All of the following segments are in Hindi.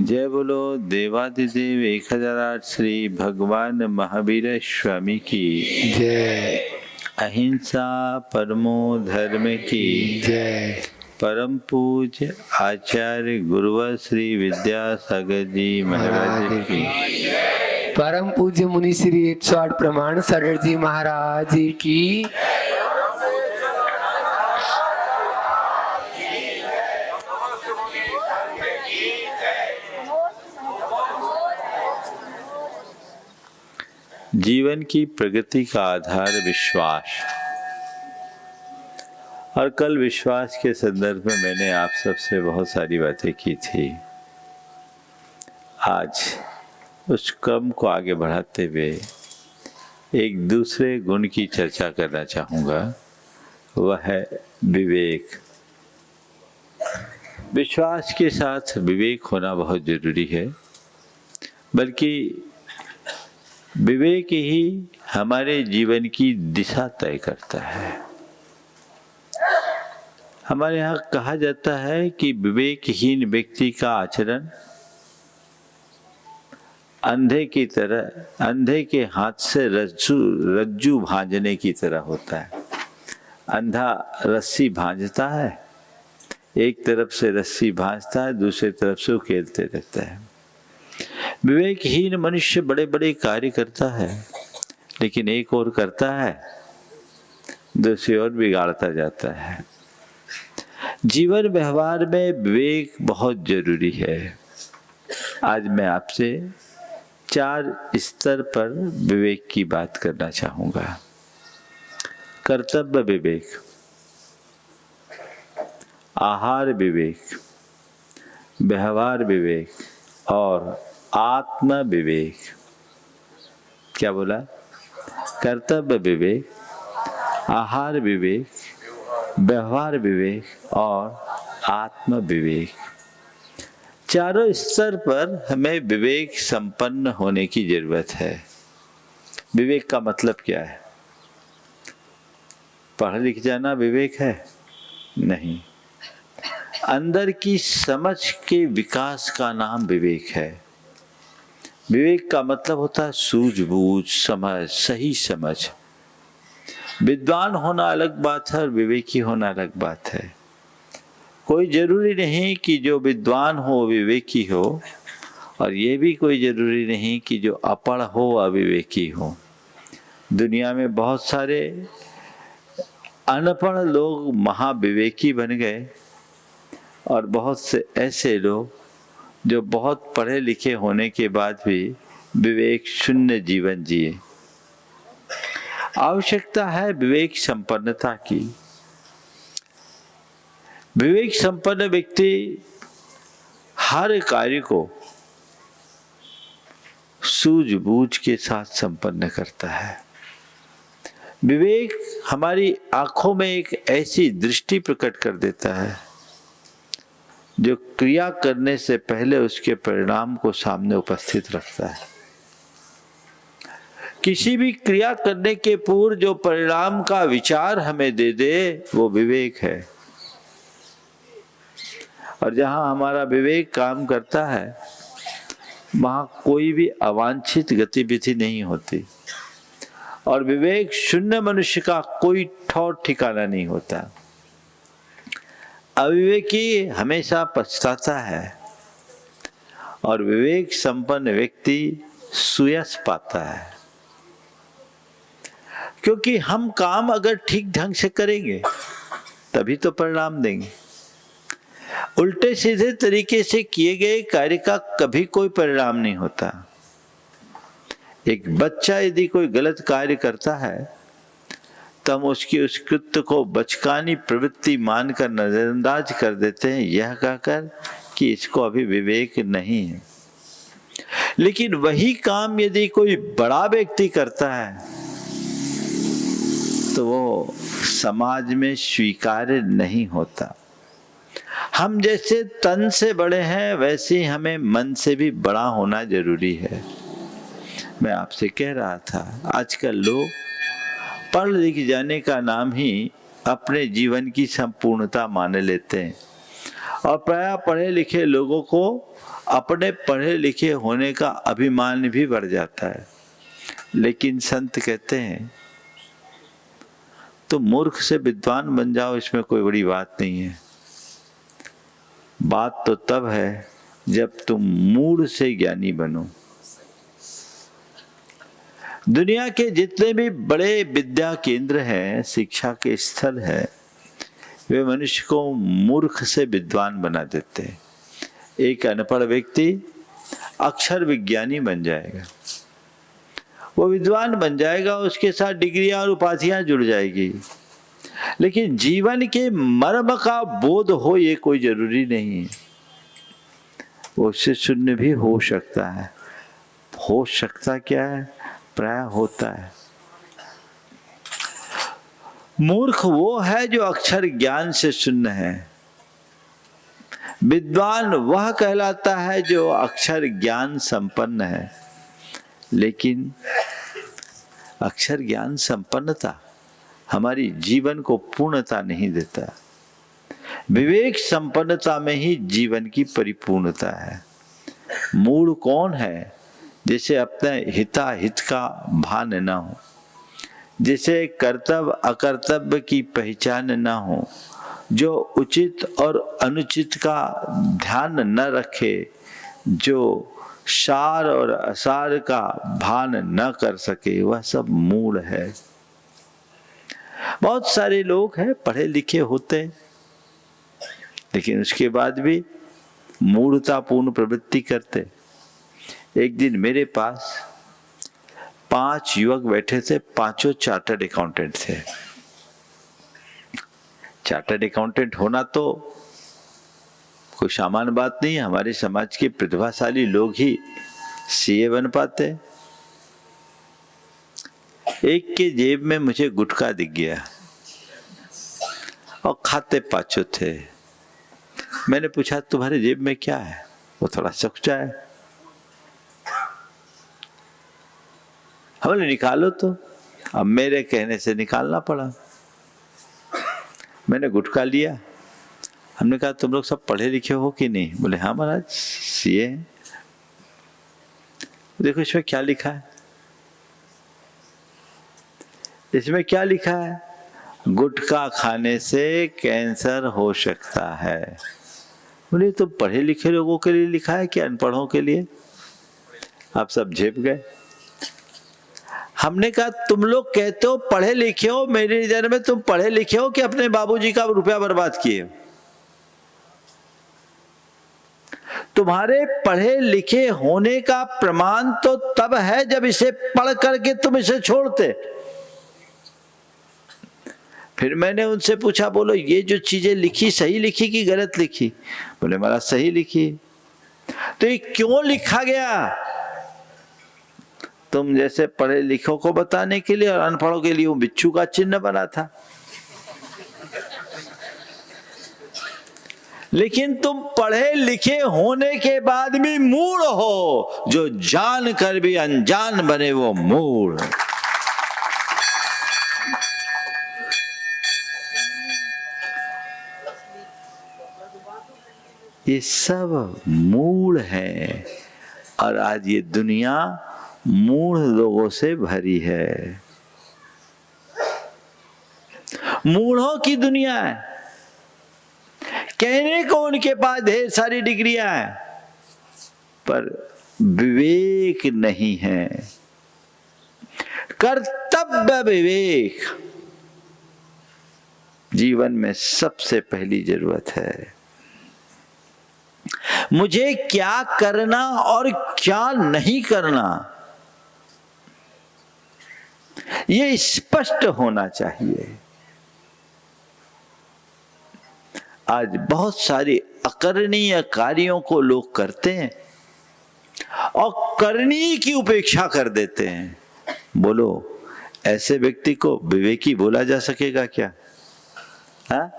जय बोलो देवादिदेव 1008 श्री भगवान महावीर स्वामी की जय। अहिंसा परमो धर्म की जय। परम पूज्य आचार्य गुरुवर श्री विद्यासागर जी महाराज की परम पूज्य मुनि श्री 108 प्रमाण सागर जी महाराज की जीवन की प्रगति का आधार विश्वास। और कल विश्वास के संदर्भ में मैंने आप सबसे बहुत सारी बातें की थी। आज उस क्रम को आगे बढ़ाते हुए एक दूसरे गुण की चर्चा करना चाहूँगा, वह है विवेक। विश्वास के साथ विवेक होना बहुत जरूरी है, बल्कि विवेक ही हमारे जीवन की दिशा तय करता है। हमारे यहाँ कहा जाता है कि विवेकहीन व्यक्ति का आचरण अंधे की तरह, अंधे के हाथ से रज्जू भांजने की तरह होता है। अंधा रस्सी भांजता है, एक तरफ से रस्सी भांजता है, दूसरी तरफ से उकेलते रहता है। विवेकहीन मनुष्य बड़े बड़े कार्य करता है, लेकिन एक और करता है, दूसरी ओर बिगाड़ता जाता है। जीवन व्यवहार में विवेक बहुत जरूरी है। आज मैं आपसे 4 स्तर पर विवेक की बात करना चाहूंगा। कर्तव्य विवेक, आहार विवेक, व्यवहार विवेक और आत्म विवेक। क्या बोला? कर्तव्य विवेक, आहार विवेक, व्यवहार विवेक और आत्म विवेक। चारों स्तर पर हमें विवेक संपन्न होने की जरूरत है। विवेक का मतलब क्या है? पढ़ लिख जाना विवेक है? नहीं। अंदर की समझ के विकास का नाम विवेक है। विवेक का मतलब होता है सूझबूझ, समझ, सही समझ। विद्वान होना अलग बात है और विवेकी होना अलग बात है। कोई जरूरी नहीं कि जो विद्वान हो विवेकी हो, और ये भी कोई जरूरी नहीं कि जो अपढ़ हो अविवेकी हो। दुनिया में बहुत सारे अनपढ़ लोग महाविवेकी बन गए, और बहुत से ऐसे लोग जो बहुत पढ़े लिखे होने के बाद भी विवेक शून्य जीवन जिए। आवश्यकता है विवेक संपन्नता की। विवेक संपन्न व्यक्ति हर कार्य को सूझबूझ के साथ संपन्न करता है। विवेक हमारी आंखों में एक ऐसी दृष्टि प्रकट कर देता है जो क्रिया करने से पहले उसके परिणाम को सामने उपस्थित रखता है। किसी भी क्रिया करने के पूर्व जो परिणाम का विचार हमें दे दे, वो विवेक है। और जहां हमारा विवेक काम करता है, वहां कोई भी अवांछित गतिविधि नहीं होती, और विवेक शून्य मनुष्य का कोई ठौर ठिकाना नहीं होता। अविवेकी हमेशा पछताता है, और विवेक संपन्न व्यक्ति सुयश पाता है। क्योंकि हम काम अगर ठीक ढंग से करेंगे तभी तो परिणाम देंगे। उल्टे सीधे तरीके से किए गए कार्य का कभी कोई परिणाम नहीं होता। एक बच्चा यदि कोई गलत कार्य करता है तो हम उसकी उस कृत्य को बचकानी प्रवृत्ति मानकर नजरअंदाज कर देते हैं, यह कहकर कि इसको अभी विवेक नहीं है। लेकिन वही काम यदि कोई बड़ा व्यक्ति करता है तो वो समाज में स्वीकार्य नहीं होता। हम जैसे तन से बड़े हैं, वैसे ही हमें मन से भी बड़ा होना जरूरी है। मैं आपसे कह रहा था, आजकल लोग पढ़ लिख जाने का नाम ही अपने जीवन की संपूर्णता मान लेते हैं, और प्रायः पढ़े लिखे लोगों को अपने पढ़े लिखे होने का अभिमान भी बढ़ जाता है। लेकिन संत कहते हैं तुम मूर्ख से विद्वान बन जाओ, इसमें कोई बड़ी बात नहीं है। बात तो तब है जब तुम मूढ़ से ज्ञानी बनो। दुनिया के जितने भी बड़े विद्या केंद्र हैं, शिक्षा के स्थल है, वे मनुष्य को मूर्ख से विद्वान बना देते हैं। एक अनपढ़ व्यक्ति अक्षर विज्ञानी बन जाएगा, वो विद्वान बन जाएगा, उसके साथ डिग्रियां और उपाधियां जुड़ जाएगी, लेकिन जीवन के मर्म का बोध हो ये कोई जरूरी नहीं है। वो उससे शून्य भी हो सकता है। हो सकता क्या है, प्राय होता है। मूर्ख वो है जो अक्षर ज्ञान से शून्य है। विद्वान वह कहलाता है जो अक्षर ज्ञान संपन्न है। लेकिन अक्षर ज्ञान संपन्नता हमारी जीवन को पूर्णता नहीं देता। विवेक संपन्नता में ही जीवन की परिपूर्णता है। मूढ़ कौन है? जिसे अपने हिताहित का भान न हो, जिसे कर्तव्य अकर्तव्य की पहचान न हो, जो उचित और अनुचित का ध्यान न रखे, जो सार और असार का भान न कर सके, वह सब मूढ़ है। बहुत सारे लोग हैं पढ़े लिखे होते हैं, लेकिन उसके बाद भी मूढ़तापूर्ण प्रवृत्ति करते। एक दिन मेरे पास 5 युवक बैठे थे, पांचों चार्टर्ड अकाउंटेंट थे। चार्टर्ड अकाउंटेंट होना तो कोई सामान्य बात नहीं है। हमारे समाज के प्रतिभाशाली लोग ही सीए बन पाते। एक के जेब में मुझे गुटखा दिख गया और खाते पांचों थे। मैंने पूछा तुम्हारे जेब में क्या है? वो थोड़ा सकुचा है। हमने निकालो तो। अब मेरे कहने से निकालना पड़ा। मैंने गुटखा लिया। हमने कहा तुम लोग सब पढ़े लिखे हो कि नहीं? बोले हाँ महाराज, सीए हैं। देखो इसमें क्या लिखा है, इसमें क्या लिखा है? गुटखा खाने से कैंसर हो सकता है। बोले तो पढ़े लिखे लोगों के लिए लिखा है कि अनपढ़ों के लिए? आप सब झेप गए। हमने कहा तुम लोग कहते हो पढ़े लिखे हो, मेरे नजर में तुम पढ़े लिखे हो कि अपने बाबूजी का रुपया बर्बाद किए हो? तुम्हारे पढ़े लिखे होने का प्रमाण तो तब है जब इसे पढ़ करके तुम इसे छोड़ते। फिर मैंने उनसे पूछा, बोलो ये जो चीजें लिखी सही लिखी कि गलत लिखी? बोले महाराज सही लिखी। तो ये क्यों लिखा गया? तुम जैसे पढ़े लिखों को बताने के लिए और अनपढ़ों के लिए वो बिच्छू का चिन्ह बना था। लेकिन तुम पढ़े लिखे होने के बाद भी मूढ़ हो। जो जान कर भी अनजान बने वो मूढ़। ये सब मूढ़ है और आज ये दुनिया मूढ़ लोगों से भरी है। मूढ़ों की दुनिया है। कहने को उनके पास ढेर सारी डिग्रियां हैं, पर विवेक नहीं है। कर्तव्य विवेक जीवन में सबसे पहली जरूरत है। मुझे क्या करना और क्या नहीं करना, ये स्पष्ट होना चाहिए। आज बहुत सारे अकरणीय कार्यों को लोग करते हैं और करनी की उपेक्षा कर देते हैं। बोलो ऐसे व्यक्ति को विवेकी बोला जा सकेगा क्या? हाँ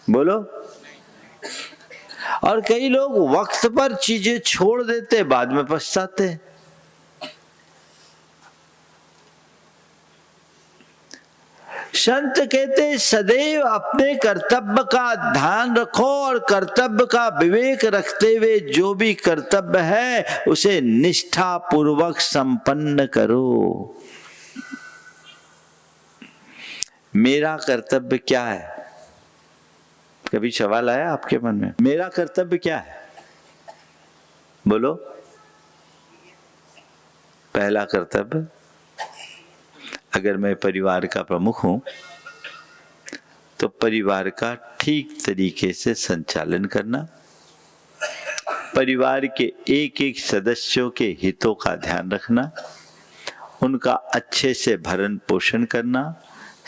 बोलो। और कई लोग वक्त पर चीजें छोड़ देते, बाद में पछताते। संत कहते सदैव अपने कर्तव्य का ध्यान रखो और कर्तव्य का विवेक रखते हुए जो भी कर्तव्य है उसे निष्ठा पूर्वक संपन्न करो। मेरा कर्तव्य क्या है? कभी सवाल आया आपके मन में, मेरा कर्तव्य क्या है? बोलो। पहला कर्तव्य, अगर मैं परिवार का प्रमुख हूं तो परिवार का ठीक तरीके से संचालन करना, परिवार के एक एक सदस्यों के हितों का ध्यान रखना, उनका अच्छे से भरण पोषण करना,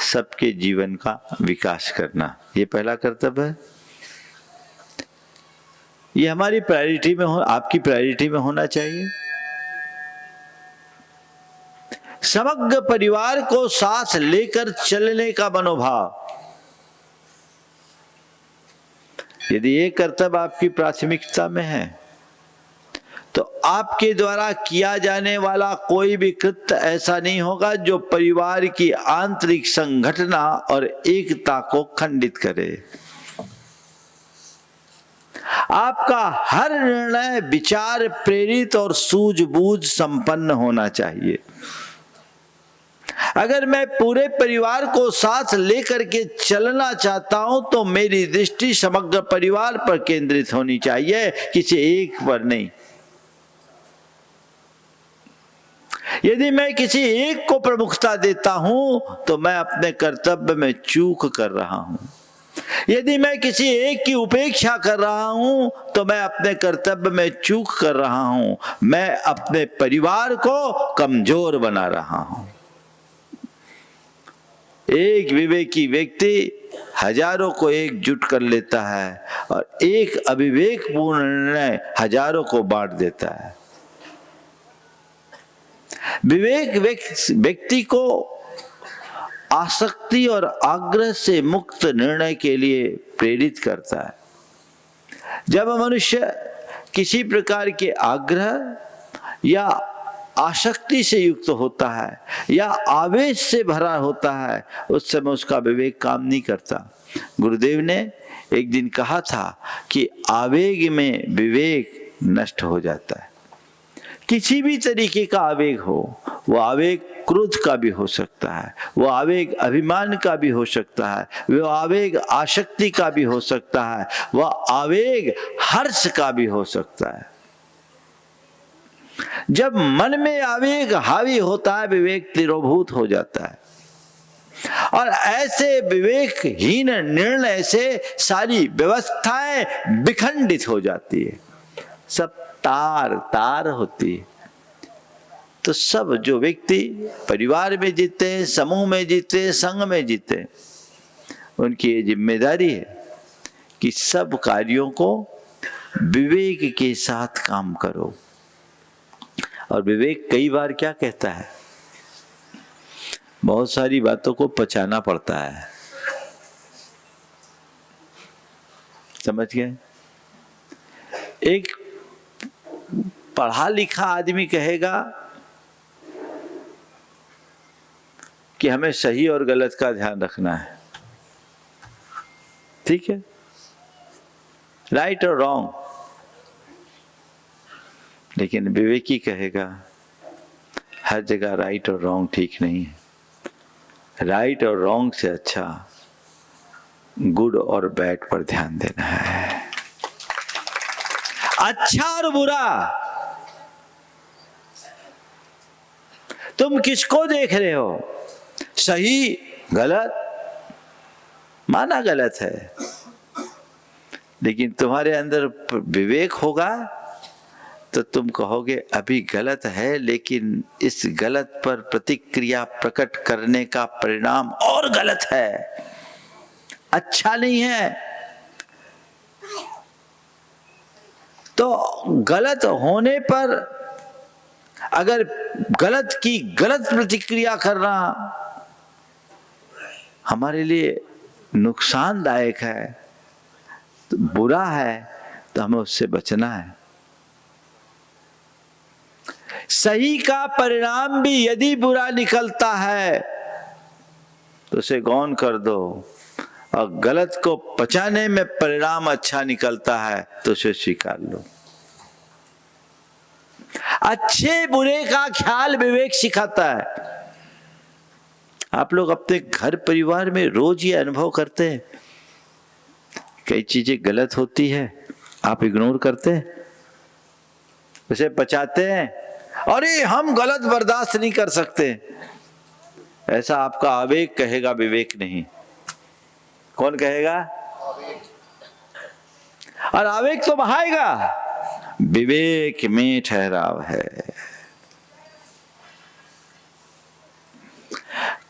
सबके जीवन का विकास करना, ये पहला कर्तव्य है। ये हमारी प्रायोरिटी में हो, आपकी प्रायोरिटी में होना चाहिए। समग्र परिवार को साथ लेकर चलने का मनोभाव, यदि ये कर्तव्य आपकी प्राथमिकता में है तो आपके द्वारा किया जाने वाला कोई भी कृत्य ऐसा नहीं होगा जो परिवार की आंतरिक संगठना और एकता को खंडित करे। आपका हर निर्णय विचार प्रेरित और सूझबूझ संपन्न होना चाहिए। अगर मैं पूरे परिवार को साथ लेकर के चलना चाहता हूं तो मेरी दृष्टि समग्र परिवार पर केंद्रित होनी चाहिए, किसी एक पर नहीं। यदि मैं किसी एक को प्रमुखता देता हूं तो मैं अपने कर्तव्य में चूक कर रहा हूं। यदि मैं किसी एक की उपेक्षा कर रहा हूं तो मैं अपने कर्तव्य में चूक कर रहा हूं। मैं अपने परिवार को कमजोर बना रहा हूं। एक विवेकी व्यक्ति हजारों को एकजुट कर लेता है और एक अविवेकपूर्ण निर्णय हजारों को बांट देता है। विवेक व्यक्ति को आसक्ति और आग्रह से मुक्त निर्णय के लिए प्रेरित करता है। जब मनुष्य किसी प्रकार के आग्रह या आसक्ति से युक्त होता है या आवेश से भरा होता है, उस समय उसका विवेक काम नहीं करता। गुरुदेव ने एक दिन कहा था कि आवेग में विवेक नष्ट हो जाता है। किसी भी तरीके का आवेग हो, वो आवेग क्रोध का भी हो सकता है, वो आवेग अभिमान का भी हो सकता है, वो आवेग आसक्ति का भी हो सकता है, वह आवेग हर्ष का भी हो सकता है। जब मन में आवेग हावी होता है, विवेक तिरोभूत हो जाता है और ऐसे विवेकहीन निर्णय से सारी व्यवस्थाएं विखंडित हो जाती है, सब तार तार होती है। तो सब जो व्यक्ति परिवार में जीते हैं, समूह में जीते हैं, संघ में जीते हैं, उनकी ये जिम्मेदारी है कि सब कार्यों को विवेक के साथ काम करो। और विवेक कई बार क्या कहता है, बहुत सारी बातों को पचाना पड़ता है। समझ गए? एक पढ़ा लिखा आदमी कहेगा कि हमें सही और गलत का ध्यान रखना है, ठीक है, राइट और रॉन्ग। लेकिन विवेकी कहेगा हर जगह राइट और रॉन्ग ठीक नहीं है। राइट और रॉन्ग से अच्छा गुड और बैड पर ध्यान देना है। अच्छा और बुरा, तुम किसको देख रहे हो? सही गलत, माना गलत है, लेकिन तुम्हारे अंदर विवेक होगा तो तुम कहोगे अभी गलत है, लेकिन इस गलत पर प्रतिक्रिया प्रकट करने का परिणाम और गलत है, अच्छा नहीं है। तो गलत होने पर अगर गलत की गलत प्रतिक्रिया करना हमारे लिए नुकसानदायक है, तो बुरा है, तो हमें उससे बचना है। सही का परिणाम भी यदि बुरा निकलता है तो उसे गौन कर दो, और गलत को पचाने में परिणाम अच्छा निकलता है तो उसे स्वीकार लो। अच्छे बुरे का ख्याल विवेक सिखाता है। आप लोग अपने घर परिवार में रोज ये अनुभव करते हैं, कई चीजें गलत होती है, आप इग्नोर करते हैं, उसे पचाते हैं, अरे हम गलत बर्दाश्त नहीं कर सकते। ऐसा आपका आवेग कहेगा, विवेक नहीं। कौन कहेगा? और आवेग तो बहाएगा, विवेक में ठहराव है।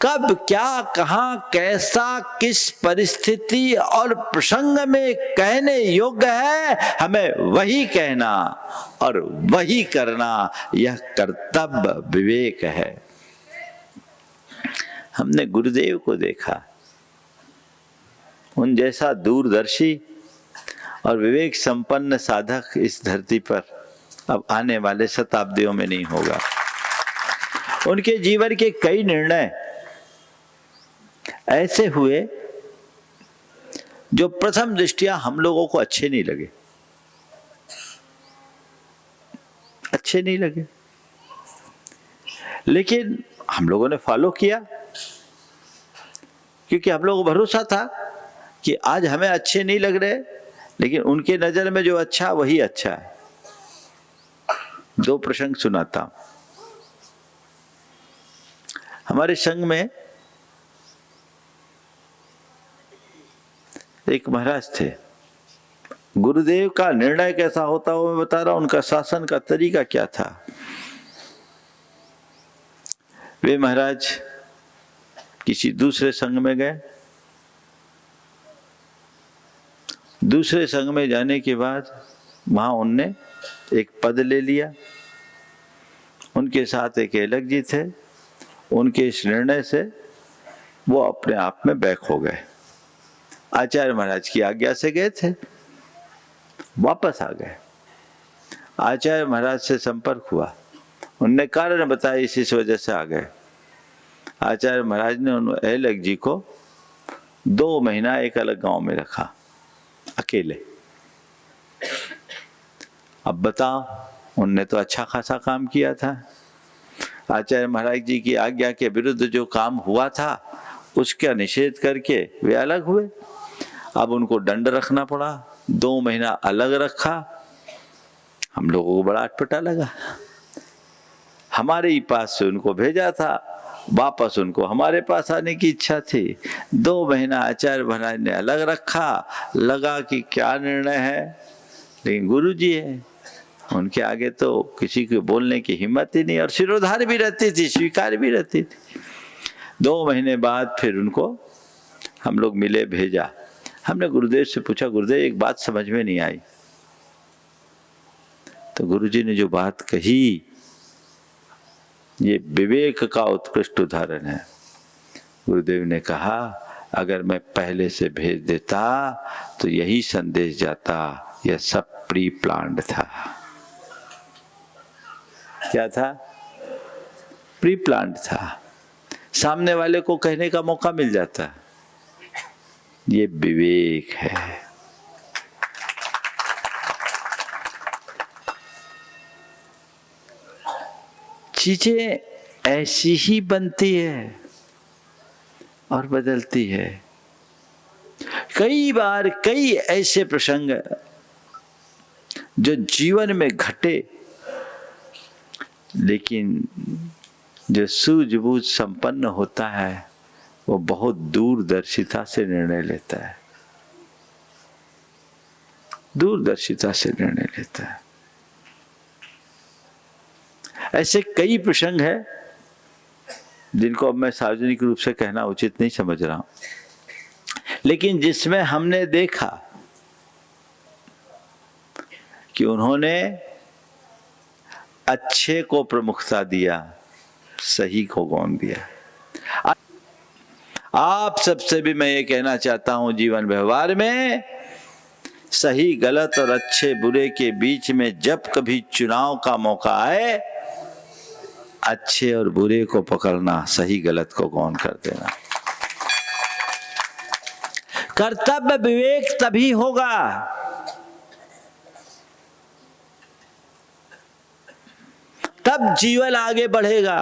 कब क्या कहां कैसा किस परिस्थिति और प्रसंग में कहने योग्य है, हमें वही कहना और वही करना, यह कर्तव्य विवेक है। हमने गुरुदेव को देखा, उन जैसा दूरदर्शी और विवेक संपन्न साधक इस धरती पर अब आने वाले शताब्दियों में नहीं होगा। उनके जीवन के कई निर्णय ऐसे हुए जो प्रथम दृष्टिया हम लोगों को अच्छे नहीं लगे, अच्छे नहीं लगे, लेकिन हम लोगों ने फॉलो किया, क्योंकि हम लोगों को भरोसा था कि आज हमें अच्छे नहीं लग रहे, लेकिन उनके नजर में जो अच्छा वही अच्छा है। दो प्रसंग सुनाता हूं। हमारे संघ में एक महाराज थे। गुरुदेव का निर्णय कैसा होता वो मैं बता रहा हूं, उनका शासन का तरीका क्या था। वे महाराज किसी दूसरे संघ में गए। दूसरे संघ में जाने के बाद वहां उनने एक पद ले लिया। उनके साथ एक अलग जी थे। उनके इस निर्णय से वो अपने आप में बैक हो गए। आचार्य महाराज की आज्ञा से गए थे, वापस आ गए। आचार्य महाराज से संपर्क हुआ, उनने कारण बताया, इस वजह से आ गए। आचार्य महाराज ने उन अलग जी को 2 महीना एक अलग गांव में रखा, अकेले। अब बताओ, उनने तो अच्छा खासा काम किया था। आचार्य महाराज जी की आज्ञा के विरुद्ध जो काम हुआ था उसका निषेध करके वे अलग हुए। अब उनको दंड रखना पड़ा, 2 महीना अलग रखा। हम लोगों को बड़ा अटपटा लगा। हमारे ही पास से उनको भेजा था, वापस उनको हमारे पास आने की इच्छा थी। 2 महीना आचार्य महाराज ने अलग रखा। लगा कि क्या निर्णय है, लेकिन गुरु जी है, उनके आगे तो किसी को बोलने की हिम्मत ही नहीं, और सिरोधार भी रहती थी, स्वीकार भी रहती थी। 2 महीने बाद फिर उनको हम लोग मिले, भेजा। हमने गुरुदेव से पूछा, गुरुदेव एक बात समझ में नहीं आई। तो गुरुजी ने जो बात कही, ये विवेक का उत्कृष्ट उदाहरण है। गुरुदेव ने कहा, अगर मैं पहले से भेज देता तो यही संदेश जाता, यह सब प्री प्लान्ड था। क्या था? प्री प्लान्ड था। सामने वाले को कहने का मौका मिल जाता। ये विवेक है। चीजें ऐसी ही बनती है और बदलती है। कई बार कई ऐसे प्रसंग जो जीवन में घटे, लेकिन जो सूझबूझ संपन्न होता है वो बहुत दूरदर्शिता से निर्णय लेता है, दूरदर्शिता से निर्णय लेता है। ऐसे कई प्रसंग हैं जिनको अब मैं सार्वजनिक रूप से कहना उचित नहीं समझ रहा हूं, लेकिन जिसमें हमने देखा कि उन्होंने अच्छे को प्रमुखता दिया, सही को गौन दिया। आप सबसे भी मैं ये कहना चाहता हूं, जीवन व्यवहार में सही गलत और अच्छे बुरे के बीच में जब कभी चुनाव का मौका आए, अच्छे और बुरे को पकड़ना, सही गलत को गौन कर देना। कर्तव्य विवेक तभी होगा तब जीवन आगे बढ़ेगा,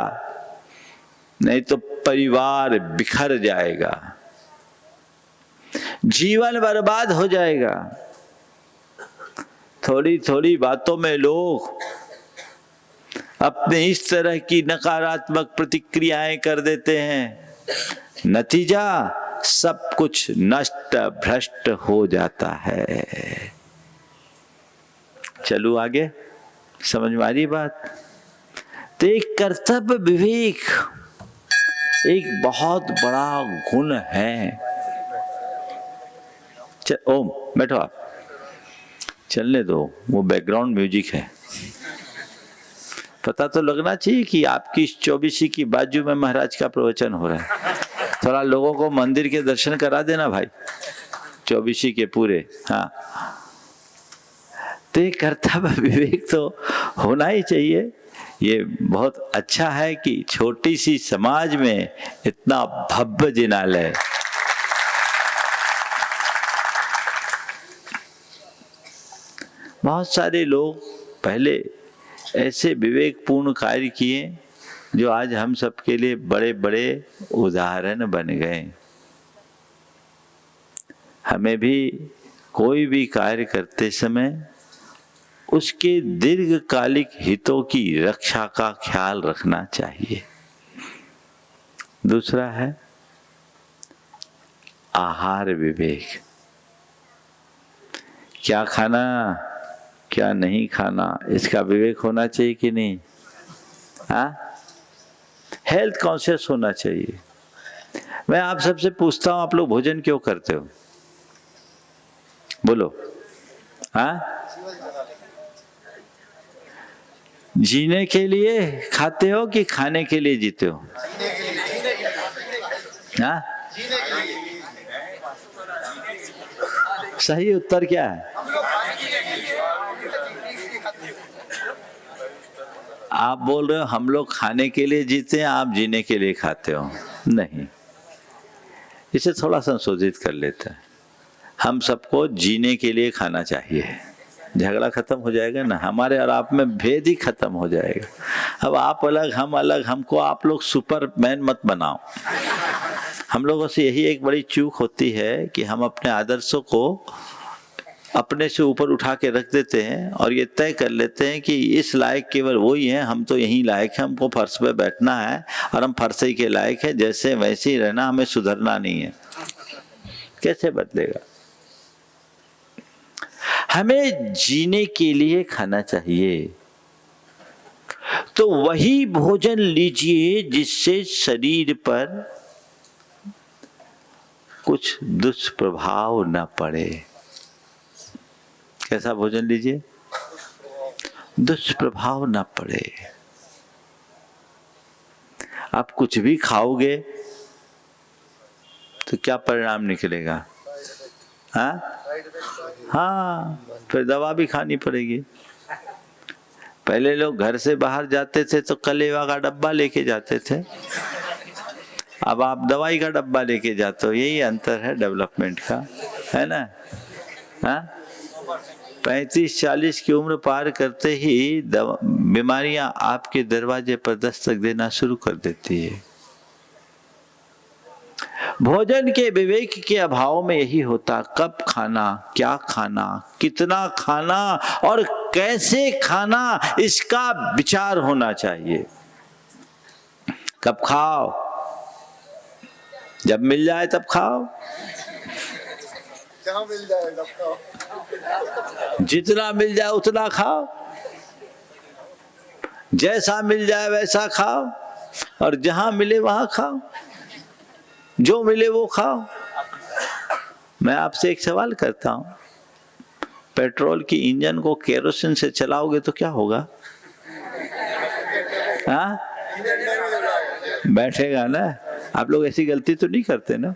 नहीं तो परिवार बिखर जाएगा, जीवन बर्बाद हो जाएगा। थोड़ी थोड़ी बातों में लोग अपने इस तरह की नकारात्मक प्रतिक्रियाएं कर देते हैं, नतीजा सब कुछ नष्ट भ्रष्ट हो जाता है। चलू आगे, समझ में आ रही बात? तो एक कर्तव्य विवेक एक बहुत बड़ा गुण है। ओम बैठो, आप चलने दो, वो बैकग्राउंड म्यूजिक है। पता तो लगना चाहिए कि आपकी 24 की बाजू में महाराज का प्रवचन हो रहा है। थोड़ा लोगों को मंदिर के दर्शन करा देना भाई, 24 के पूरे। हाँ, तो ये कर्तव्य विवेक तो होना ही चाहिए। ये बहुत अच्छा है कि छोटी सी समाज में इतना भव्य जिनालय। बहुत सारे लोग पहले ऐसे विवेकपूर्ण कार्य किए जो आज हम सबके लिए बड़े बड़े उदाहरण बन गए। हमें भी कोई भी कार्य करते समय उसके दीर्घकालिक हितों की रक्षा का ख्याल रखना चाहिए। दूसरा है आहार विवेक। क्या खाना क्या नहीं खाना, इसका विवेक होना चाहिए कि नहीं? हाँ, हेल्थ कॉन्शियस होना चाहिए। मैं आप सबसे पूछता हूं, आप लोग भोजन क्यों करते हो? बोलो। हाँ, जीने के लिए खाते हो कि खाने के लिए जीते हो? हाँ, सही उत्तर क्या है? आप बोल रहे हो हम लोग खाने के लिए जीते हैं, आप जीने के लिए खाते हो। नहीं, इसे थोड़ा संशोधित कर लेते हैं। हम सबको जीने के लिए खाना चाहिए, झगड़ा खत्म हो जाएगा ना, हमारे और आप में भेद ही खत्म हो जाएगा। अब आप अलग हम अलग, हमको आप लोग सुपरमैन मत बनाओ। हम लोगों से यही एक बड़ी चूक होती है कि हम अपने आदर्शों को अपने से ऊपर उठा के रख देते हैं और ये तय कर लेते हैं कि इस लायक केवल वही हैं, हम तो यही लायक हैं, हमको फर्श पे बैठना है और हम फर्श ही के लायक हैं, जैसे वैसे ही रहना, हमें सुधरना नहीं है। कैसे बदलेगा? हमें जीने के लिए खाना चाहिए, तो वही भोजन लीजिए जिससे शरीर पर कुछ दुष्प्रभाव न पड़े। कैसा भोजन लीजिए? दुष्प्रभाव न पड़े। आप कुछ भी खाओगे तो क्या परिणाम निकलेगा? हाँ, फिर दवा भी खानी पड़ेगी। पहले लोग घर से बाहर जाते थे तो कलेवा का डब्बा लेके जाते थे, अब आप दवाई का डब्बा लेके जाते हो। यही अंतर है डेवलपमेंट का, है ना? हाँ, 35-40 की उम्र पार करते ही बीमारियां आपके दरवाजे पर दस्तक देना शुरू कर देती है। भोजन के विवेक के अभाव में यही होता, कब खाना, क्या खाना, कितना खाना और कैसे खाना, इसका विचार होना चाहिए। कब खाओ? जब मिल जाए तब खाओ, जहाँ मिल जाए तब खाओ, जितना मिल जाए उतना खाओ, जैसा मिल जाए वैसा खाओ और जहां मिले वहां खाओ, जो मिले वो खाओ। मैं आपसे एक सवाल करता हूं, पेट्रोल की इंजन को केरोसिन से चलाओगे तो क्या होगा? हाँ, बैठेगा ना। आप लोग ऐसी गलती तो नहीं करते ना?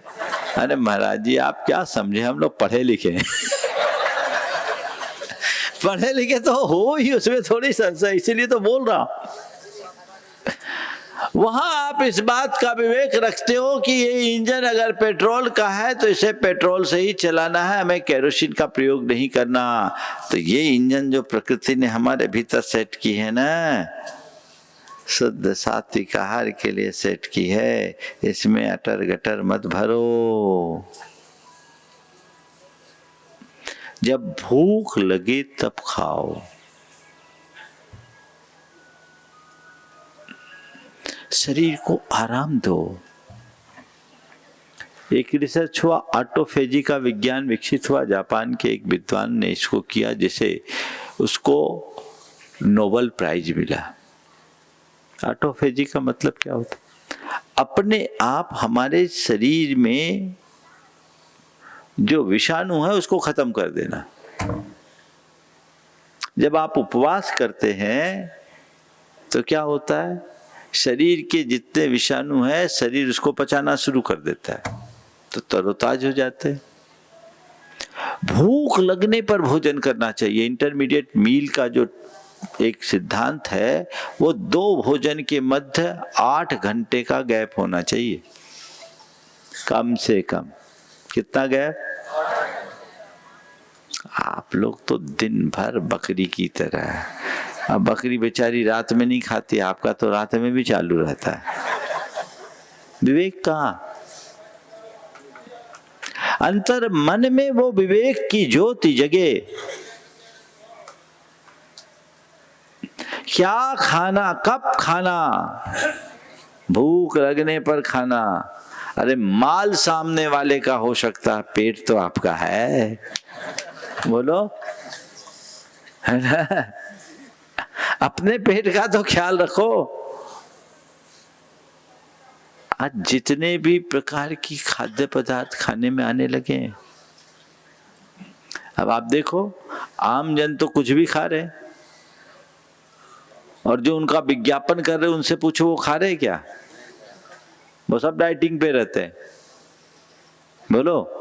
अरे महाराज जी, आप क्या समझे, हम लोग पढ़े लिखे हैं। पढ़े लिखे तो हो ही, उसमें थोड़ी संशय, इसीलिए तो बोल रहा हूं। वहां आप इस बात का विवेक रखते हो कि ये इंजन अगर पेट्रोल का है तो इसे पेट्रोल से ही चलाना है, हमें केरोसिन का प्रयोग नहीं करना। तो ये इंजन जो प्रकृति ने हमारे भीतर सेट की है ना, शुद्ध सात्विक आहार के लिए सेट की है, इसमें अटर गटर मत भरो। जब भूख लगे तब खाओ, शरीर को आराम दो। एक रिसर्च हुआ, ऑटोफेजी का विज्ञान विकसित हुआ, जापान के एक विद्वान ने इसको किया, जिसे उसको नोबेल प्राइज मिला। ऑटोफेजी का मतलब क्या होता है? अपने आप हमारे शरीर में जो विषाणु है उसको खत्म कर देना। जब आप उपवास करते हैं तो क्या होता है, शरीर के जितने विषाणु हैं शरीर उसको पचाना शुरू कर देता है, तो तरोताज हो जाते हैं। भूख लगने पर भोजन करना चाहिए। इंटरमीडिएट मील का जो एक सिद्धांत है, वो 2 भोजन के मध्य 8 घंटे का गैप होना चाहिए, कम से कम। कितना गैप? आप लोग तो दिन भर बकरी की तरह है। अब बकरी बेचारी रात में नहीं खाती, आपका तो रात में भी चालू रहता है। विवेक कहाँ? अंतर मन में वो विवेक की ज्योति जगे। क्या खाना, कब खाना, भूख लगने पर खाना। अरे माल सामने वाले का हो सकता है, पेट तो आपका है, बोलो, है ना? अपने पेट का तो ख्याल रखो। आज जितने भी प्रकार की खाद्य पदार्थ खाने में आने लगे, अब आप देखो, आम जन तो कुछ भी खा रहे, और जो उनका विज्ञापन कर रहे उनसे पूछो वो खा रहे क्या? वो सब डाइटिंग पे रहते हैं, बोलो।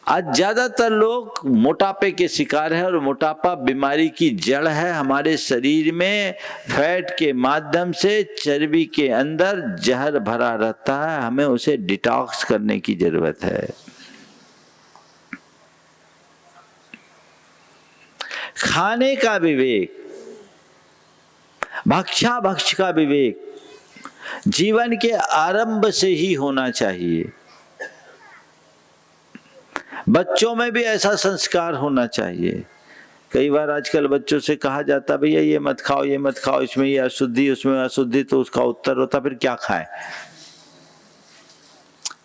आज ज्यादातर लोग मोटापे के शिकार हैं, और मोटापा बीमारी की जड़ है। हमारे शरीर में फैट के माध्यम से चर्बी के अंदर जहर भरा रहता है, हमें उसे डिटॉक्स करने की जरूरत है। खाने का विवेक, भक्ष्याभक्ष का विवेक जीवन के आरंभ से ही होना चाहिए। बच्चों में भी ऐसा संस्कार होना चाहिए। कई बार आजकल बच्चों से कहा जाता है, भैया ये मत खाओ, ये मत खाओ, इसमें ये अशुद्धि, उसमें अशुद्धि, तो उसका उत्तर होता फिर क्या खाएं।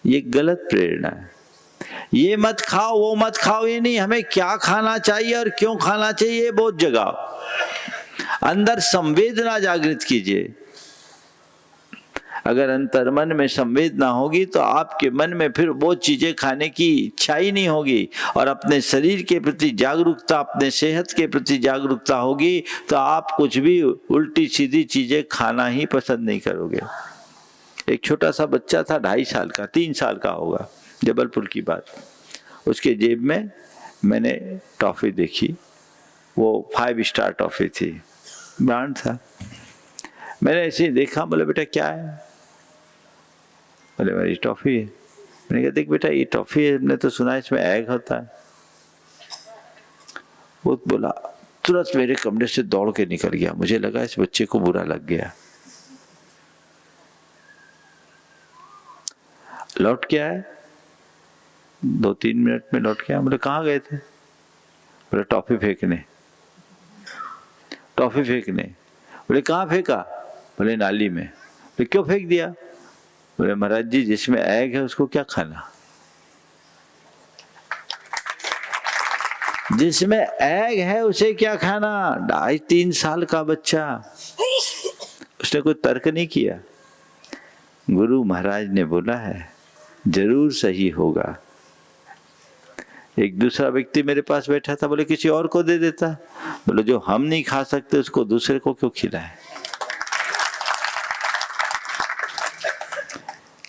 ये गलत प्रेरणा है। ये मत खाओ, वो मत खाओ, ये नहीं, हमें क्या खाना चाहिए और क्यों खाना चाहिए, बहुत जगाओ। अंदर संवेदना जागृत कीजिए। अगर अंतर्मन में संवेदना होगी तो आपके मन में फिर वो चीजें खाने की इच्छा ही नहीं होगी, और अपने शरीर के प्रति जागरूकता, अपने सेहत के प्रति जागरूकता होगी, तो आप कुछ भी उल्टी सीधी चीजें खाना ही पसंद नहीं करोगे। एक छोटा सा बच्चा था, 2.5 साल का, 3 साल का होगा, जबलपुर की बात। उसके जेब में मैंने टॉफी देखी, वो 5 स्टार टॉफी थी, ब्रांड था। मैंने ऐसे देखा, बोले बेटा क्या है? बोले मेरी टॉफी है। मैंने कहा देख बेटा, ये टॉफी है, हमने तो सुना इसमें एग होता है। वो बोला, तुरंत मेरे कमरे से दौड़ के निकल गया। मुझे लगा इस बच्चे को बुरा लग गया। लौट के आए, 2-3 मिनट में लौट के आया। बोले कहाँ गए थे? बोले टॉफी फेंकने। टॉफी फेंकने? बोले कहाँ फेंका? बोले नाली में। बोले क्यों फेंक दिया? बोले महाराज जी, जिसमें एग है उसको क्या खाना? जिसमें एग है उसे क्या खाना? 2.5-3 साल का बच्चा, उसने कोई तर्क नहीं किया। गुरु महाराज ने बोला है, जरूर सही होगा। एक दूसरा व्यक्ति मेरे पास बैठा था, बोले किसी और को दे देता। बोले जो हम नहीं खा सकते उसको दूसरे को क्यों खिलाएं?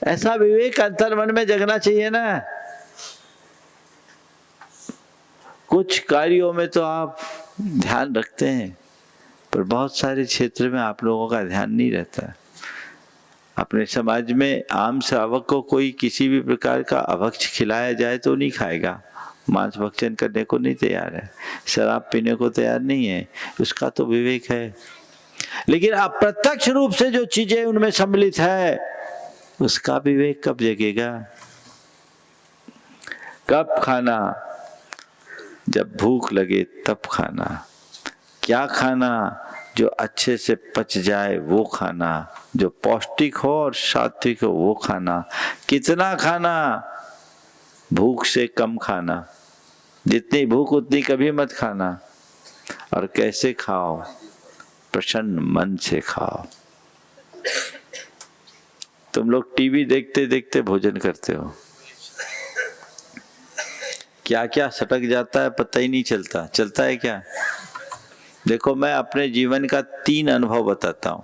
ऐसा विवेक अंतर्मन में जगना चाहिए ना। कुछ कार्यों में तो आप ध्यान रखते हैं, पर बहुत सारे क्षेत्र में आप लोगों का ध्यान नहीं रहता। अपने समाज में आम श्रावक को कोई किसी भी प्रकार का अभक्ष खिलाया जाए तो नहीं खाएगा, मांस भक्षण करने को नहीं तैयार है, शराब पीने को तैयार नहीं है, उसका तो विवेक है। लेकिन अप्रत्यक्ष रूप से जो चीजें उनमें सम्मिलित है उसका विवेक कब जगेगा? कब खाना? जब भूख लगे तब खाना। क्या खाना? जो अच्छे से पच जाए वो खाना, जो पौष्टिक हो और सात्विक हो वो खाना। कितना खाना? भूख से कम खाना, जितनी भूख उतनी कभी मत खाना। और कैसे खाओ? प्रसन्न मन से खाओ। तुम लोग टीवी देखते देखते भोजन करते हो, क्या क्या सटक जाता है पता ही नहीं चलता। चलता है क्या? देखो, मैं अपने जीवन का 3 अनुभव बताता हूँ।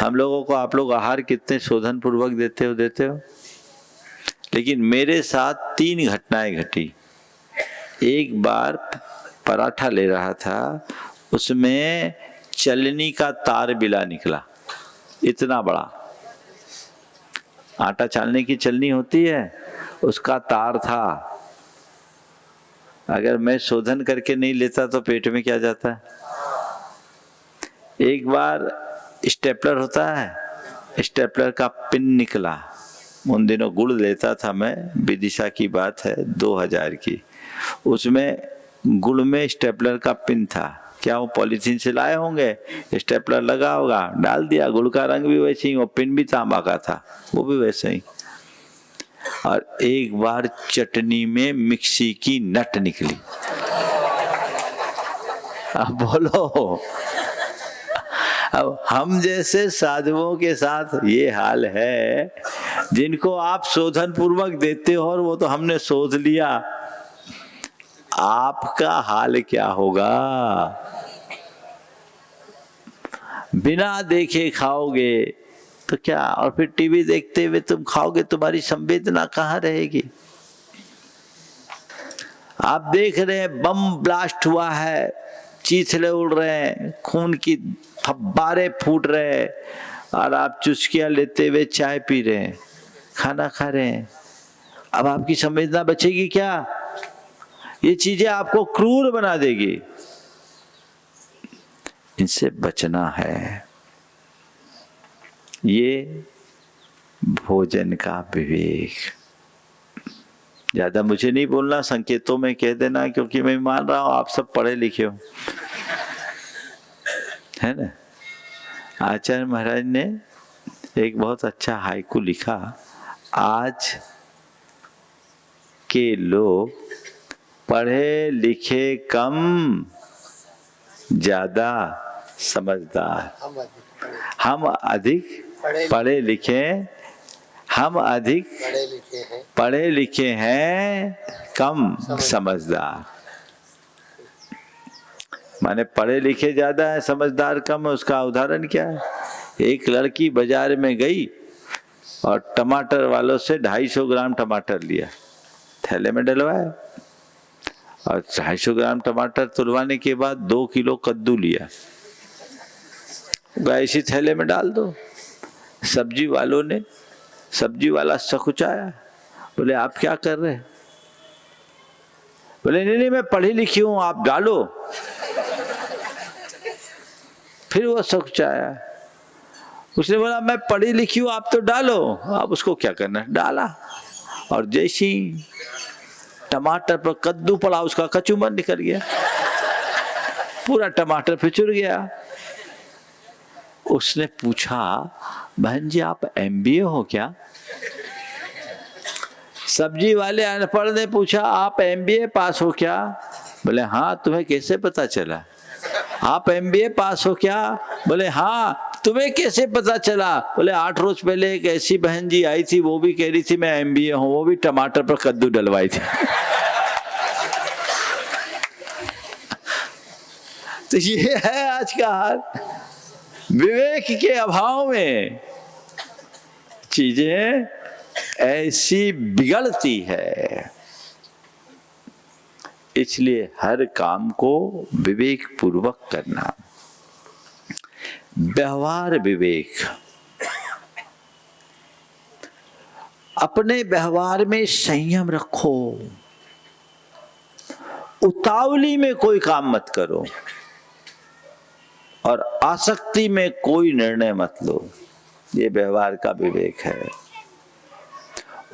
हम लोगों को आप लोग आहार कितने शोधन पूर्वक देते हो, लेकिन मेरे साथ 3 घटनाएं घटी। एक बार पराठा ले रहा था, उसमें चलनी का तार बिला निकला, इतना बड़ा। आटा चालने की चलनी होती है, उसका तार था। अगर मैं शोधन करके नहीं लेता तो पेट में क्या जाता है। एक बार स्टेपलर होता है, स्टेपलर का पिन निकला। उन दिनों गुड़ लेता था मैं, विदिशा की बात है, 2000 की। उसमें गुड़ में स्टेपलर का पिन था। क्या वो पॉलीथीन से लाए होंगे, स्टेपलर लगा होगा, डाल दिया। गुड़ का रंग भी वैसे ही, वो पिन भी तांबा का था, वो भी वैसे ही। और एक बार चटनी में मिक्सी की नट निकली। अब बोलो, अब हम जैसे साधुओं के साथ ये हाल है, जिनको आप शोधन पूर्वक देते हो और वो तो हमने शोध लिया। आपका हाल क्या होगा? बिना देखे खाओगे तो क्या? और फिर टीवी देखते हुए तुम खाओगे, तुम्हारी संवेदना कहाँ रहेगी? आप देख रहे हैं बम ब्लास्ट हुआ है, चीथड़े उड़ रहे हैं, खून की फब्बारे फूट रहे हैं, और आप चुस्कियां लेते हुए चाय पी रहे हैं, खाना खा रहे हैं। अब आपकी संवेदना बचेगी क्या? ये चीजें आपको क्रूर बना देगी। इनसे बचना है। ये भोजन का विवेक। ज्यादा मुझे नहीं बोलना, संकेतों में कह देना, क्योंकि मैं मान रहा हूं आप सब पढ़े लिखे हो, है ना। आचार्य महाराज ने एक बहुत अच्छा हाइकू लिखा। आज के लोग पढ़े लिखे कम, ज्यादा समझदार। हम अधिक पढ़े लिखे, हम अधिक पढ़े लिखे हैं, कम समझदार। माने पढ़े लिखे ज्यादा है, समझदार कम है। उसका उदाहरण क्या है? एक लड़की बाजार में गई और टमाटर वालों से 250 ग्राम टमाटर लिया, थैले में डलवाया, और 250 ग्राम टमाटर तुलवाने के बाद 2 किलो कद्दू लिया, इसी थैले में डाल दो। सब्जी वालों ने, सब्जी वाला सकुचाया, बोले आप क्या कर रहे हैं? बोले नहीं नहीं, मैं पढ़ी लिखी हूं, आप डालो। फिर वो सकुचाया, उसने बोला मैं पढ़ी लिखी हूं, आप तो डालो। अब उसको क्या करना, डाला, और जैसी टमाटर पर कद्दू पड़ा, उसका कचूमर निकल गया, पूरा टमाटर फिचुर गया। उसने पूछा, बहन जी आप MBA हो क्या? सब्जी वाले अनपढ़ ने पूछा, आप MBA पास हो क्या? बोले हाँ, तुम्हें कैसे पता चला? आप MBA पास हो क्या? बोले हाँ, तुम्हें कैसे पता चला? बोले 8 रोज पहले एक ऐसी बहन जी आई थी, वो भी कह रही थी मैं MBA हूं, वो भी टमाटर पर कद्दू डलवाई थी। तो ये है आज का हाल। विवेक के अभाव में चीजें ऐसी बिगड़ती है। इसलिए हर काम को विवेक पूर्वक करना। व्यवहार विवेक। अपने व्यवहार में संयम रखो, उतावली में कोई काम मत करो और आसक्ति में कोई निर्णय मत लो। ये व्यवहार का विवेक है।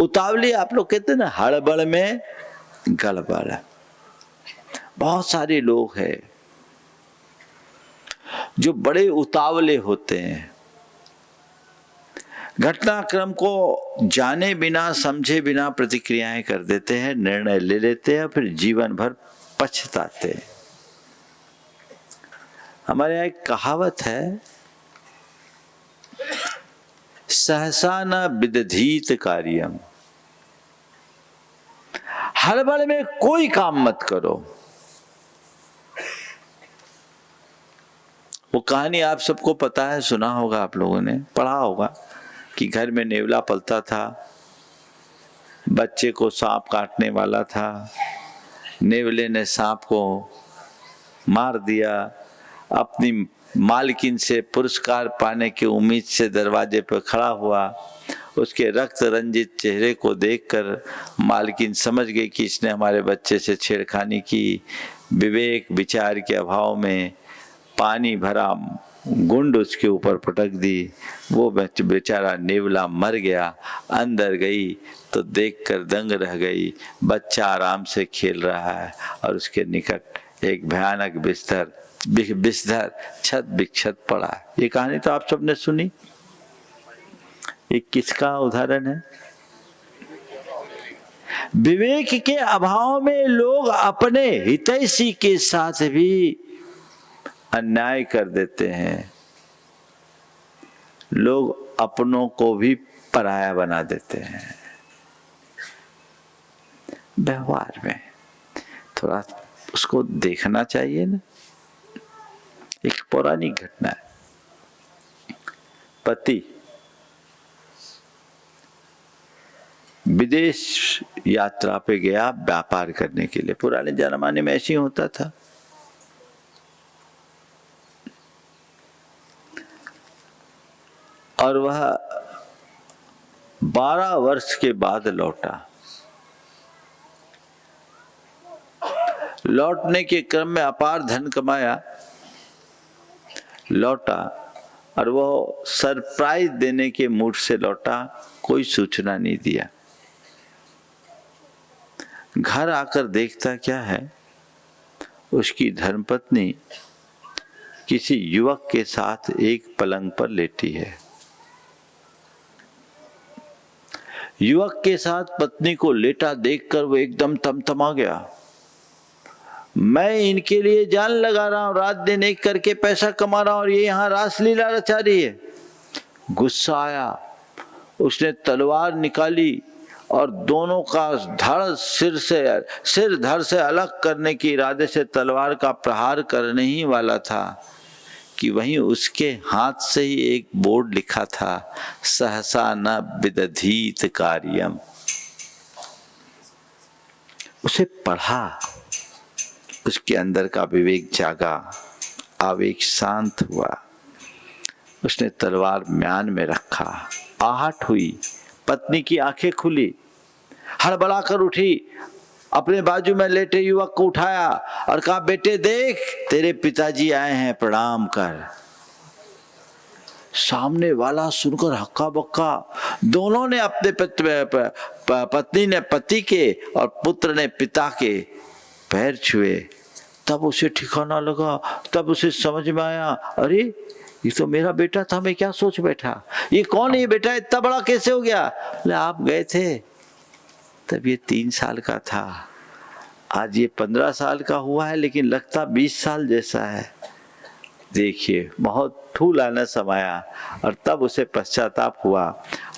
उतावली, आप लोग कहते हैं ना, हड़बड़ में गड़बड़। बहुत सारे लोग हैं जो बड़े उतावले होते हैं, घटनाक्रम को जाने बिना समझे बिना प्रतिक्रियाएं कर देते हैं, निर्णय ले लेते हैं, फिर जीवन भर पछताते हैं। हमारे यहाँ एक कहावत है, सहसा न विदधीत कार्यम। हड़बड़ में कोई काम मत करो। वो कहानी आप सबको पता है, सुना होगा, आप लोगों ने पढ़ा होगा कि घर में नेवला पलता था, बच्चे को सांप काटने वाला था, नेवले ने सांप को मार दिया, अपनी मालकिन से पुरस्कार पाने की उम्मीद से दरवाजे पर खड़ा हुआ। उसके रक्त रंजित चेहरे को देखकर मालकिन समझ गई कि इसने हमारे बच्चे से छेड़खानी की। विवेक विचार के अभाव में पानी भरा गुंड उसके ऊपर पटक दी। वो बेचारा नेवला मर गया। अंदर गई तो देखकर दंग रह गई। बच्चा आराम से खेल रहा है और उसके निकट एक भयानक बिस्तर छत बिक्षत पड़ा है। ये कहानी तो आप सबने सुनी। ये किसका उदाहरण है? विवेक के अभाव में लोग अपने हितैषी के साथ भी अन्याय कर देते हैं। लोग अपनों को भी पराया बना देते हैं। व्यवहार में थोड़ा उसको देखना चाहिए ना। एक पौराणिक घटना है। पति विदेश यात्रा पे गया व्यापार करने के लिए। पुराने जमाने में ऐसे ही होता था। और वह 12 वर्ष के बाद लौटा। लौटने के क्रम में अपार धन कमाया, लौटा और वो सरप्राइज देने के मूड से लौटा। कोई सूचना नहीं दिया। घर आकर देखता क्या है, उसकी धर्मपत्नी किसी युवक के साथ एक पलंग पर लेटी है। युवक के साथ पत्नी को लेटा देखकर वो एकदम तमतमा गया। मैं इनके लिए जान लगा रहा हूं, रात दिन एक करके पैसा कमा रहा हूं और ये यहाँ रासलीला रचा रही है। गुस्सा आया, उसने तलवार निकाली और दोनों का धड़ सिर धड़ से अलग करने के इरादे से तलवार का प्रहार करने ही वाला था कि वहीं उसके हाथ से ही एक बोर्ड लिखा था, सहसा न विदधीत कार्यम। उसे पढ़ा, उसके अंदर का विवेक जागा, आवेग शांत हुआ। उसने तलवार म्यान में रखा। आहट हुई, पत्नी की आंखें खुली, हड़बड़ा कर उठी, अपने बाजू में लेटे युवक को उठाया और कहा, बेटे देख, तेरे पिताजी आए हैं, प्रणाम कर। सामने वाला सुनकर हक्का बक्का। दोनों ने अपने पत्नी ने पति के और पुत्र ने पिता के पैर छुए। तब उसे ठिकाना लगा, तब उसे समझ में आया, अरे ये तो मेरा बेटा था, मैं क्या सोच बैठा। ये कौन है ये बेटा, इतना बड़ा कैसे हो गया? आप गए थे तब ये 3 साल का था, आज ये 15 साल का हुआ है, लेकिन लगता 20 साल जैसा है। देखिए, बहुत ठूला न समाया। और तब उसे पश्चाताप हुआ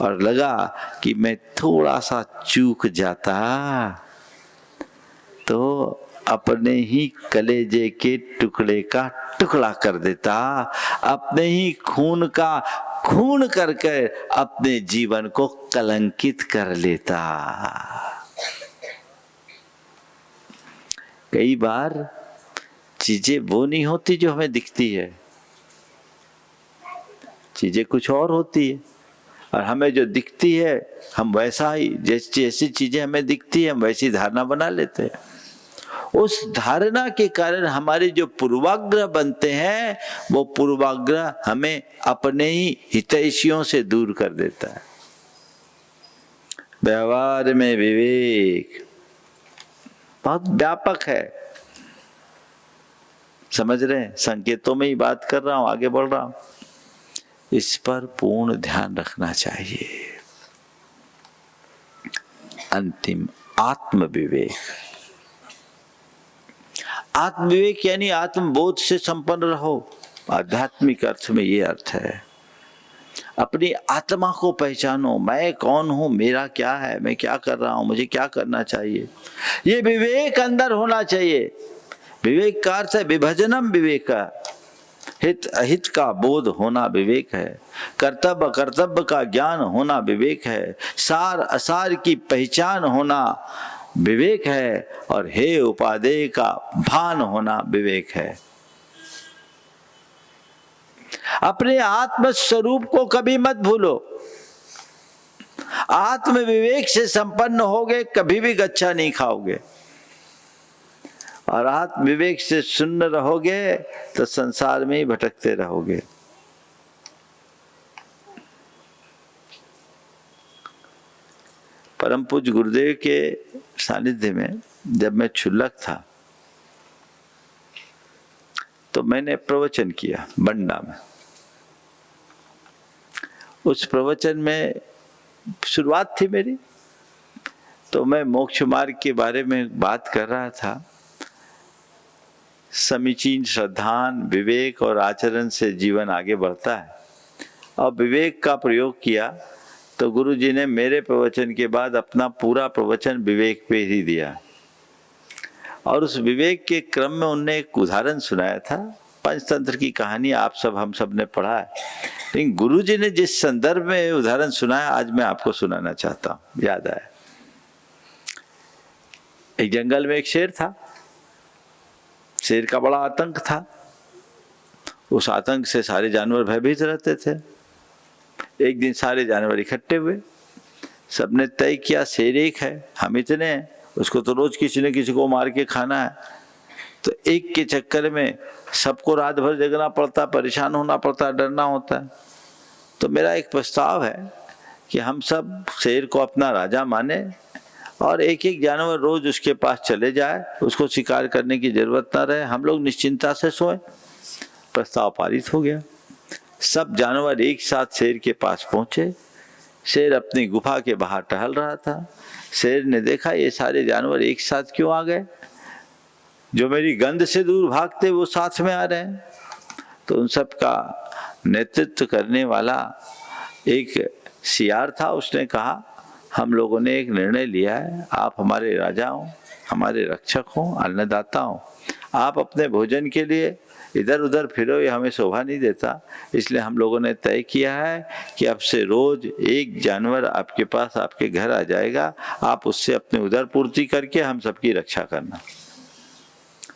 और लगा कि मैं थोड़ा सा चूक जाता तो अपने ही कलेजे के टुकड़े का टुकड़ा कर देता, अपने ही खून का खून करके अपने जीवन को कलंकित कर लेता। कई बार चीजें वो नहीं होती जो हमें दिखती है। चीजें कुछ और होती है, और हमें जो दिखती है हम वैसा ही, जैसी चीजें हमें दिखती है हम वैसी धारणा बना लेते हैं। उस धारणा के कारण हमारे जो पूर्वाग्रह बनते हैं वो पूर्वाग्रह हमें अपने ही हितैषियों से दूर कर देता है। व्यवहार में विवेक बहुत व्यापक है, समझ रहे हैं? संकेतों में ही बात कर रहा हूं, आगे बढ़ रहा हूं। इस पर पूर्ण ध्यान रखना चाहिए। अंतिम आत्म विवेक। आत्म विवेक यानी आत्मबोध से संपन्न रहो। आध्यात्मिक अर्थ में ये अर्थ है, अपनी आत्मा को पहचानो। मैं कौन हूं, मेरा क्या है, मैं क्या कर रहा हूं, मुझे क्या करना चाहिए, ये विवेक अंदर होना चाहिए। विवेक का अर्थ है विभजनम विवेक, हित अहित का बोध होना विवेक है। कर्तव्य कर्तव्य का ज्ञान होना विवेक है। सार असार की पहचान होना विवेक है, और हे उपादेय का भान होना विवेक है। अपने आत्म स्वरूप को कभी मत भूलो। आत्म विवेक से संपन्न होगे कभी भी गच्छा नहीं खाओगे, और आत्म विवेक से शून्य रहोगे तो संसार में ही भटकते रहोगे। परम पूज्य गुरुदेव के सानिध्य में जब मैं क्षुल्लक था तो मैंने प्रवचन किया बंडा में। उस प्रवचन में शुरुआत थी मेरी, तो मैं मोक्ष मार्ग के बारे में बात कर रहा था। समीचीन श्रद्धान विवेक और आचरण से जीवन आगे बढ़ता है। और विवेक का प्रयोग किया तो गुरु जी ने मेरे प्रवचन के बाद अपना पूरा प्रवचन विवेक पे ही दिया, और उस विवेक के क्रम में उनने एक उदाहरण सुनाया था। पंचतंत्र की कहानी आप सब हम सब ने पढ़ा है, लेकिन गुरु जी ने जिस संदर्भ में उदाहरण सुनाया आज मैं आपको सुनाना चाहता हूँ। याद आया, एक जंगल में एक शेर था। शेर का बड़ा आतंक था। उस आतंक से सारे जानवर भयभीत रहते थे। एक दिन सारे जानवर इकट्ठे हुए, सबने तय किया शेर एक है, हम इतने हैं, उसको तो रोज किसी न किसी को मार के खाना है। तो एक के चक्कर में सबको रात भर जगना पड़ता, परेशान होना पड़ता, डरना होता है। तो मेरा एक प्रस्ताव है कि हम सब शेर को अपना राजा माने और एक एक जानवर रोज उसके पास चले जाए, उसको शिकार करने की जरूरत ना रहे, हम लोग निश्चिंता से सोए। प्रस्ताव पारित हो गया। सब जानवर एक साथ शेर के पास पहुंचे। शेर अपनी गुफा के बाहर टहल रहा था। शेर ने देखा ये सारे जानवर एक साथ क्यों आ गए, जो मेरी गंध से दूर भागते वो साथ में आ रहे हैं। तो उन सब का नेतृत्व करने वाला एक सियार था। उसने कहा हम लोगों ने एक निर्णय लिया है, आप हमारे राजा हो, हमारे रक्षक हो, अन्नदाता हो। आप अपने भोजन के लिए इधर उधर फिरो, ये हमें शोभा नहीं देता। इसलिए हम लोगों ने तय किया है कि अब से रोज एक जानवर आपके पास आपके घर आ जाएगा, आप उससे अपनी उदर पूर्ति करके हम सबकी रक्षा करना।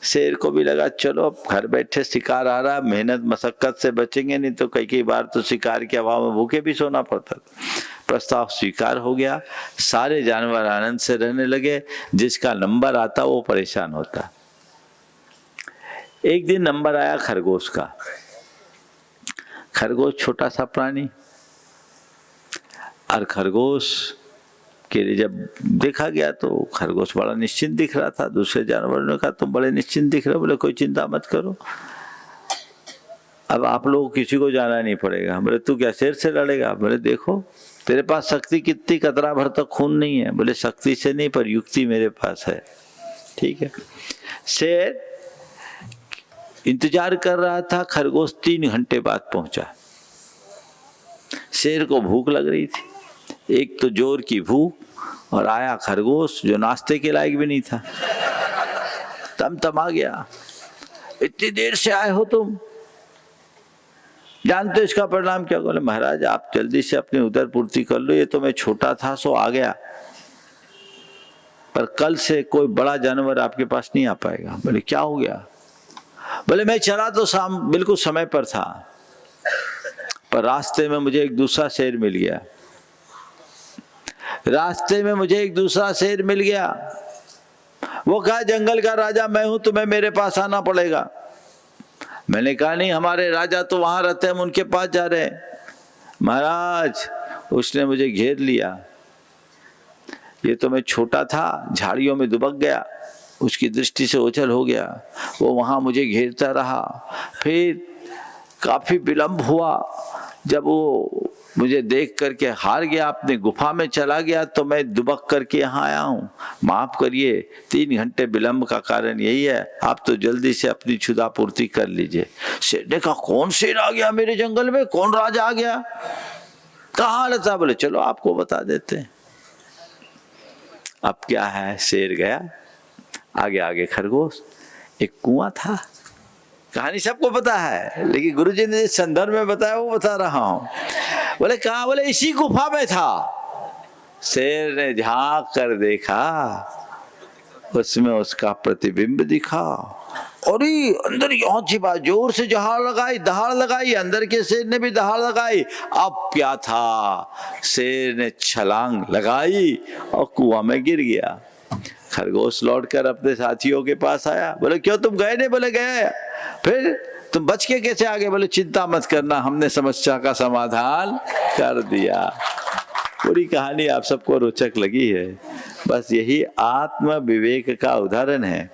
शेर को भी लगा चलो अब घर बैठे शिकार आ रहा, मेहनत मशक्कत से बचेंगे, नहीं तो कई बार तो शिकार के अभाव में भूखे भी सोना पड़ता। प्रस्ताव स्वीकार हो गया। सारे जानवर आनंद से रहने लगे। जिसका नंबर आता वो परेशान होता। एक दिन नंबर आया खरगोश का। खरगोश छोटा सा प्राणी, और खरगोश के लिए जब देखा गया तो खरगोश बड़ा निश्चिंत दिख रहा था। दूसरे जानवरों ने कहा तुम बड़े निश्चिंत दिख रहे हो। बोले कोई चिंता मत करो, अब आप लोग किसी को जाना नहीं पड़ेगा। बोले तू क्या शेर से लड़ेगा? बोले देखो तेरे पास शक्ति कितनी, कतरा भर तक खून नहीं है। बोले शक्ति से नहीं पर युक्ति मेरे पास है। ठीक है। शेर इंतजार कर रहा था। खरगोश 3 घंटे बाद पहुंचा। शेर को भूख लग रही थी, एक तो जोर की भूख, और आया खरगोश जो नाश्ते के लायक भी नहीं था। तमा गया, इतनी देर से आए हो तुम, जानते हो इसका परिणाम क्या? बोले महाराज आप जल्दी से अपनी उदर पूर्ति कर लो, ये तो मैं छोटा था सो आ गया, पर कल से कोई बड़ा जानवर आपके पास नहीं आ पाएगा। बोले क्या हो गया? बोले मैं चला तो शाम बिल्कुल समय पर था, पर रास्ते में मुझे एक दूसरा शेर मिल गया। रास्ते में मुझे एक दूसरा शेर मिल गया। वो कहा जंगल का राजा मैं हूं, तुम्हें मेरे पास आना पड़ेगा। मैंने कहा नहीं, हमारे राजा तो वहां रहते हैं, हम उनके पास जा रहे हैं। महाराज उसने मुझे घेर लिया। ये तो मैं छोटा था, झाड़ियों में दुबक गया, उसकी दृष्टि से ओझल हो गया। वो वहां मुझे घेरता रहा। फिर काफी विलंब हुआ। जब वो मुझे देख करके हार गया, अपने गुफा में चला गया, तो मैं दुबक करके यहाँ आया हूँ। माफ करिए, 3 घंटे विलंब का कारण यही है। आप तो जल्दी से अपनी क्षुधा पूर्ति कर लीजिए। शेर ने कहा कौन शेर आ गया मेरे जंगल में, कौन राजा आ गया, कहाँ रहता? बोले चलो आपको बता देते हैं। अब क्या है, शेर गया, आगे आगे खरगोश। एक कुआं था, कहानी सबको पता है, लेकिन गुरुजी ने जिस संदर्भ में बताया वो बता रहा हूं। बोले कहा? बोले इसी गुफा में था। शेर ने झांक कर देखा, उसमें उसका प्रतिबिंब दिखा। और अंदर यहाँ छिपा, जोर से दहाड़ लगाई, अंदर के शेर ने भी दहाड़ लगाई। अब क्या था, शेर ने छलांग लगाई और कुआं में गिर गया। खरगोश लौटकर अपने साथियों के पास आया। बोले क्यों तुम गए नहीं? बोले गए। फिर तुम बच के कैसे आ गए? बोले चिंता मत करना, हमने समस्या का समाधान कर दिया। पूरी कहानी आप सबको रोचक लगी है। बस यही आत्म विवेक का उदाहरण है।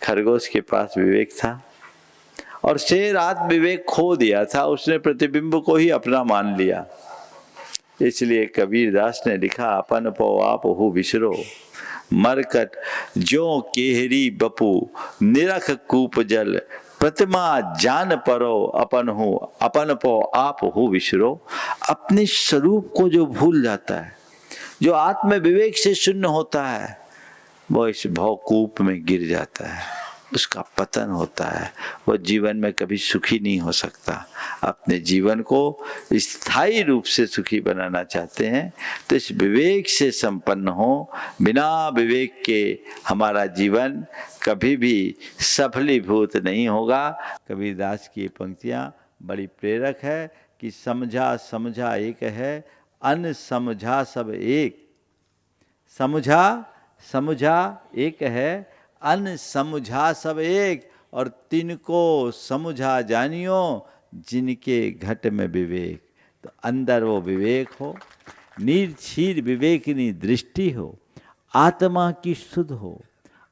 खरगोश के पास विवेक था और शेर आत्म विवेक खो दिया था, उसने प्रतिबिंब को ही अपना मान लिया। इसलिए कबीरदास ने लिखा, अपन पो आप हो विसरो, मरकट जो केहरी बपू, निरख कूप जल, प्रतिमा जान परो, अपन पो आप हो विसरो। अपने स्वरूप को जो भूल जाता है, जो आत्म विवेक से शून्य होता है, वो इस भवकूप में गिर जाता है, उसका पतन होता है। वो जीवन में कभी सुखी नहीं हो सकता। अपने जीवन को स्थायी रूप से सुखी बनाना चाहते हैं तो इस विवेक से संपन्न हो। बिना विवेक के हमारा जीवन कभी भी सफलीभूत नहीं होगा। कबीरदास की ये पंक्तियाँ बड़ी प्रेरक है कि समझा समझा एक है, अन समझा सब एक। समझा समझा एक है, अन समझा सब एक। और तिनको समझा जानियो, जिनके घट में विवेक। तो अंदर वो विवेक हो, निर्छीर विवेकिनी दृष्टि हो, आत्मा की शुद्ध हो,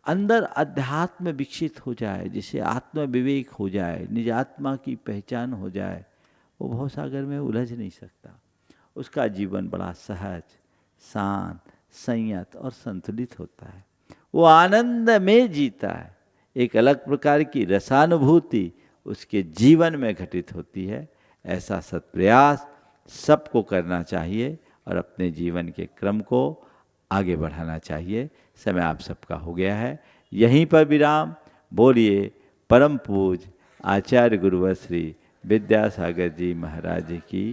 अंदर अध्यात्म विकसित हो जाए, जिसे आत्म विवेक हो जाए, निज आत्मा की पहचान हो जाए, वो भवसागर में उलझ नहीं सकता। उसका जीवन बड़ा सहज, शांत, संयत और संतुलित होता है। वो आनंद में जीता है। एक अलग प्रकार की रसानुभूति उसके जीवन में घटित होती है। ऐसा सत्प्रयास सबको करना चाहिए और अपने जीवन के क्रम को आगे बढ़ाना चाहिए। समय आप सबका हो गया है, यहीं पर विराम। बोलिए परम पूज आचार्य गुरुवर श्री विद्यासागर जी महाराज की